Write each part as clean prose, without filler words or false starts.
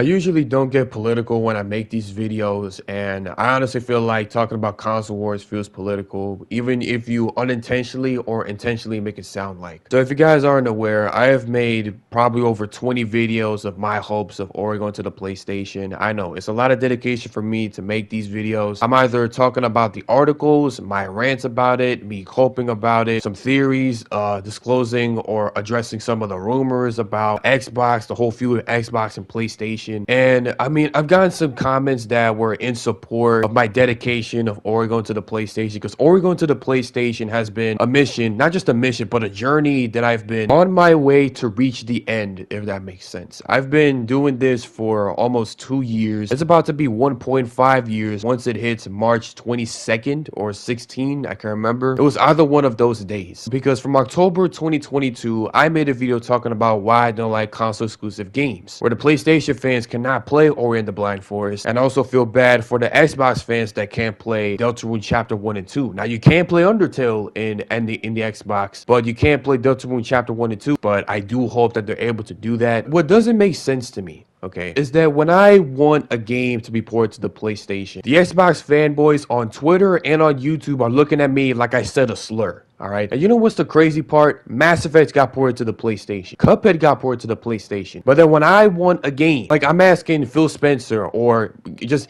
I usually don't get political when I make these videos, and I honestly feel like talking about console wars feels political, even if you unintentionally or intentionally make it sound like. So if you guys aren't aware, I have made probably over 20 videos of my hopes of Ori going to the PlayStation. I know it's a lot of dedication for me to make these videos. I'm either talking about the articles, my rants about it, me hoping about it, some theories, disclosing or addressing some of the rumors about Xbox, the whole feud of Xbox and PlayStation. And I mean, I've gotten some comments that were in support of my dedication of Ori going to the PlayStation, because Ori going to the PlayStation has been a mission, not just a mission, but a journey that I've been on my way to reach the end, if that makes sense. I've been doing this for almost 2 years. It's about to be 1.5 years once it hits March 22nd or 16, I can't remember. It was either one of those days, because from October 2022, I made a video talking about why I don't like console exclusive games, where the PlayStation fans cannot play Ori and the Blind Forest, and I also feel bad for the Xbox fans that can't play Deltarune Chapter 1 and 2. Now, you can play Undertale in the Xbox, but you can't play Deltarune Chapter 1 and 2, but I do hope that they're able to do that. What doesn't make sense to me, okay, is that when I want a game to be ported to the PlayStation, the Xbox fanboys on Twitter and on YouTube are looking at me like I said a slur. All right. And you know what's the crazy part? Mass Effect got ported to the PlayStation. Cuphead got ported to the PlayStation. But then when I want a game, like I'm asking Phil Spencer or just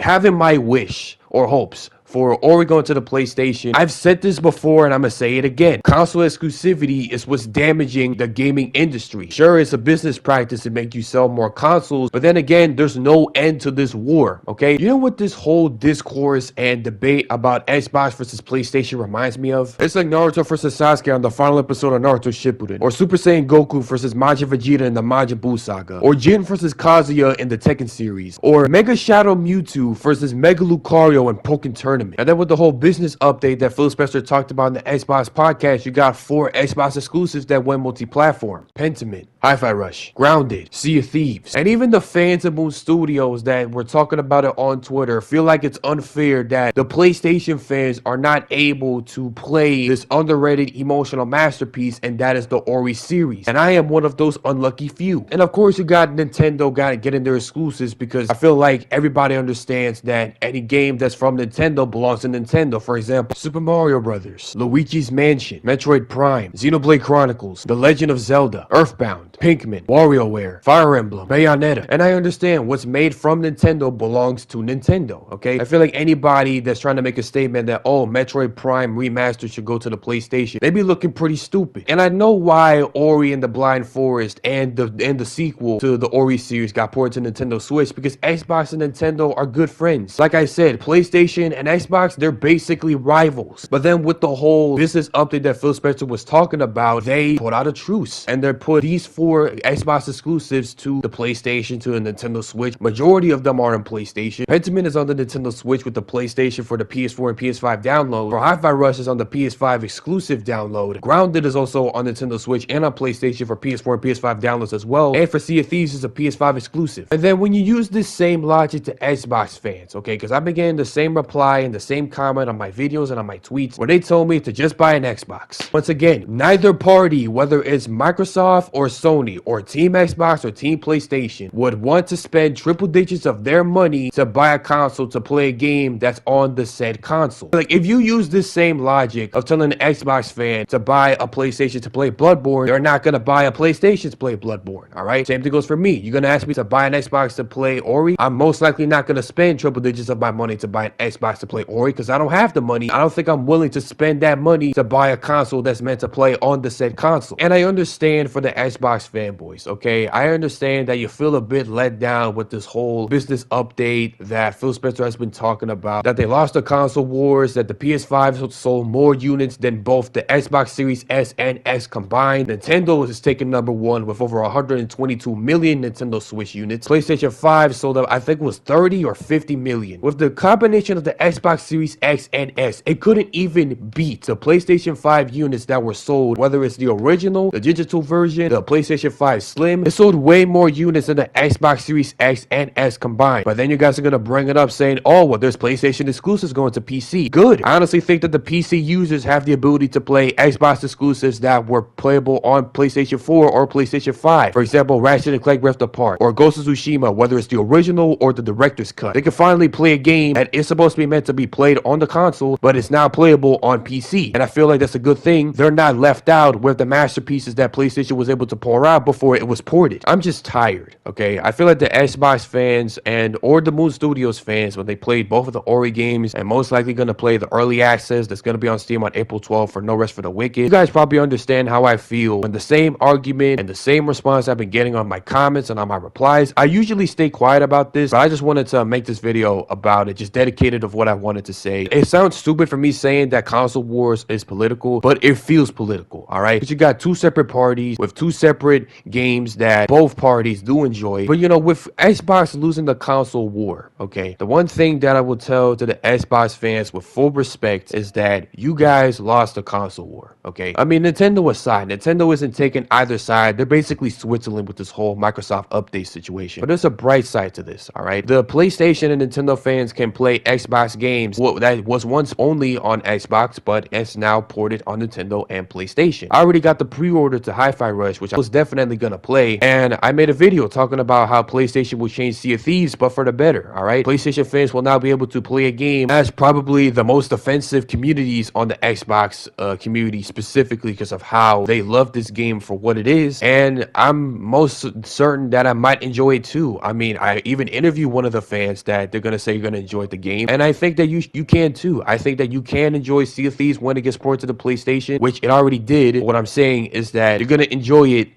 having my wish or hopes for Ori going to the PlayStation. I've said this before and I'm gonna say it again. Console exclusivity is what's damaging the gaming industry. Sure, it's a business practice to make you sell more consoles, but then again, there's no end to this war, okay? You know what this whole discourse and debate about Xbox versus PlayStation reminds me of? It's like Naruto versus Sasuke on the final episode of Naruto Shippuden, or Super Saiyan Goku versus Majin Vegeta in the Majin Buu saga, or Jin versus Kazuya in the Tekken series, or Mega Shadow Mewtwo versus Mega Lucario in Pokken Tournament. And then with the whole business update that Phil Spencer talked about in the Xbox podcast, you got 4 Xbox exclusives that went multi-platform: Pentiment, Hi-Fi Rush, Grounded, Sea of Thieves. And even the fans of Moon Studios that were talking about it on Twitter feel like it's unfair that the PlayStation fans are not able to play this underrated emotional masterpiece, and that is the Ori series. And I am one of those unlucky few. And of course, you got Nintendo getting their exclusives, because I feel like everybody understands that any game that's from Nintendo belongs to Nintendo. For example, Super Mario Brothers, Luigi's Mansion, Metroid Prime, Xenoblade Chronicles, The Legend of Zelda, Earthbound, Pikmin, WarioWare, Fire Emblem, Bayonetta. And I understand what's made from Nintendo belongs to Nintendo, okay? I feel like anybody that's trying to make a statement that, oh, Metroid Prime Remastered should go to the PlayStation, they be looking pretty stupid. And I know why Ori and the Blind Forest and the sequel to the Ori series got ported to Nintendo Switch, because Xbox and Nintendo are good friends. Like I said, PlayStation and Xbox, they're basically rivals. But then with the whole business update that Phil Spencer was talking about, they put out a truce, and they put these 4 Xbox exclusives to the PlayStation, to the Nintendo Switch. Majority of them are on PlayStation. Pentiment is on the Nintendo Switch with the PlayStation for the PS4 and PS5 download. For Hi-Fi Rush is on the PS5 exclusive download. Grounded is also on Nintendo Switch and on PlayStation for PS4 and PS5 downloads as well. And for Sea of Thieves is a PS5 exclusive. And then when you use this same logic to Xbox fans, okay, because I've been getting the same reply and the same comment on my videos and on my tweets where they told me to just buy an Xbox. Once again, neither party, whether it's Microsoft or Sony or Team Xbox or Team PlayStation, would want to spend triple digits of their money to buy a console to play a game that's on the said console. Like, if you use this same logic of telling an Xbox fan to buy a PlayStation to play Bloodborne, they're not gonna buy a PlayStation to play Bloodborne, alright? Same thing goes for me. You're gonna ask me to buy an Xbox to play Ori, I'm most likely not gonna spend triple digits of my money to buy an Xbox to play Ori, because I don't have the money. I don't think I'm willing to spend that money to buy a console that's meant to play on the said console. And I understand for the Xbox fanboys, okay? I understand that you feel a bit let down with this whole business update that Phil Spencer has been talking about, that they lost the console wars, that the PS5 sold more units than both the Xbox Series S and X combined. Nintendo is taking #1 with over 122 million Nintendo Switch units. PlayStation 5 sold up, I think it was 30 or 50 million. With the combination of the Xbox Xbox Series X and S. It couldn't even beat the PlayStation 5 units that were sold, whether it's the original, the digital version, the PlayStation 5 Slim. It sold way more units than the Xbox Series X and S combined. But then you guys are gonna bring it up saying, oh, well, there's PlayStation exclusives going to PC. Good. I honestly think that the PC users have the ability to play Xbox exclusives that were playable on PlayStation 4 or PlayStation 5. For example, Ratchet & Clank Rift Apart or Ghost of Tsushima, whether it's the original or the director's cut. They can finally play a game that is supposed to be meant to be played on the console, but it's now playable on PC. And I feel like that's a good thing. They're not left out with the masterpieces that PlayStation was able to pour out before it was ported. I'm just tired, okay? I feel like the Xbox fans or the Moon Studios fans, when they played both of the Ori games and most likely going to play the early access that's going to be on Steam on April 12th for No Rest for the Wicked, you guys probably understand how I feel when the same argument and the same response I've been getting on my comments and on my replies. I usually stay quiet about this, but I just wanted to make this video about it, just dedicated of what I wanted to say. It sounds stupid for me saying that console wars is political, but it feels political, all right? Because you got two separate parties with two separate games that both parties do enjoy. But you know, with Xbox losing the console war, okay, the one thing that I will tell to the Xbox fans with full respect is that you guys lost the console war, okay? I mean, Nintendo aside, Nintendo isn't taking either side. They're basically Switzerland with this whole Microsoft update situation. But there's a bright side to this, all right? The PlayStation and Nintendo fans can play Xbox games that was once only on Xbox, but it's now ported on Nintendo and PlayStation. I already got the pre-order to Hi-Fi Rush, which I was definitely gonna play, and I made a video talking about how PlayStation will change Sea of Thieves, but for the better, all right? PlayStation fans will now be able to play a game as probably the most offensive communities on the Xbox community, specifically because of how they love this game for what it is, and I'm most certain that I might enjoy it too. I mean, I even interviewed one of the fans that they're gonna say you're gonna enjoy the game, and I think that you can too. I think that you can enjoy Sea of Thieves when it gets ported to the PlayStation, which it already did. What I'm saying is that you're gonna enjoy it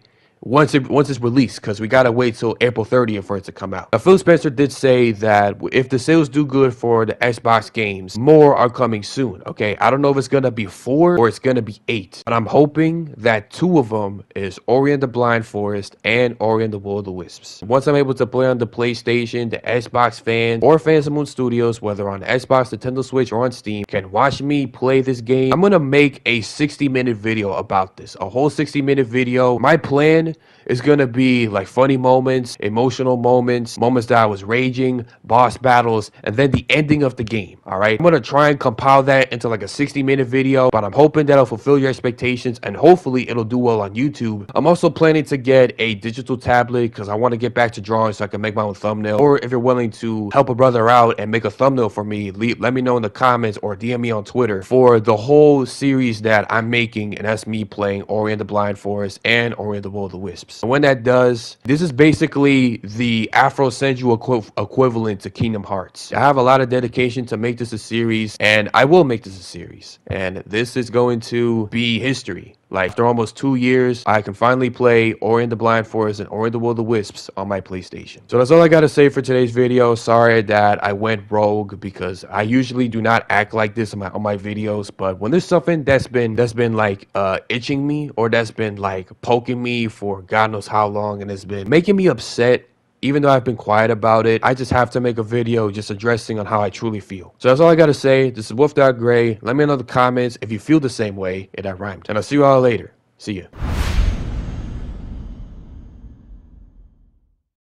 once it's released, because we gotta wait till April 30th for it to come out. Now, Phil Spencer did say that if the sales do good for the Xbox games, more are coming soon, okay? I don't know if it's gonna be 4 or it's gonna be 8, but I'm hoping that 2 of them is Ori and the Blind Forest and Ori and the Will of the Wisps. Once I'm able to play on the PlayStation, the Xbox fans or fans of Moon Studios, whether on Xbox, Nintendo Switch, or on Steam, can watch me play this game, I'm gonna make a 60-minute video about this, a whole 60-minute video. My plan is gonna be like funny moments, emotional moments, moments that I was raging, boss battles, and then the ending of the game, all right? I'm gonna try and compile that into like a 60-minute video, but I'm hoping that'll fulfill your expectations, and hopefully it'll do well on YouTube. I'm also planning to get a digital tablet because I want to get back to drawing so I can make my own thumbnail. Or if you're willing to help a brother out and make a thumbnail for me, let me know in the comments or DM me on Twitter for the whole series that I'm making, and that's me playing Ori and the Blind Forest and Ori and the Will of the Wisps. And when that does, this is basically the Afrocentual equivalent to Kingdom Hearts. I have a lot of dedication to make this a series, and I will make this a series. And this is going to be history. Like, after almost 2 years, I can finally play Ori and the Blind Forest and Ori and the Will of the Wisps on my PlayStation. So that's all I gotta say for today's video. Sorry that I went rogue, because I usually do not act like this on my videos, but when there's something that's been like itching me, or that's been like poking me for God knows how long, and it's been making me upset, even though I've been quiet about it, I just have to make a video just addressing on how I truly feel. So that's all I gotta say. This is Wolf.Gray. Let me know in the comments if you feel the same way, and I rhymed. And I'll see you all later. See ya.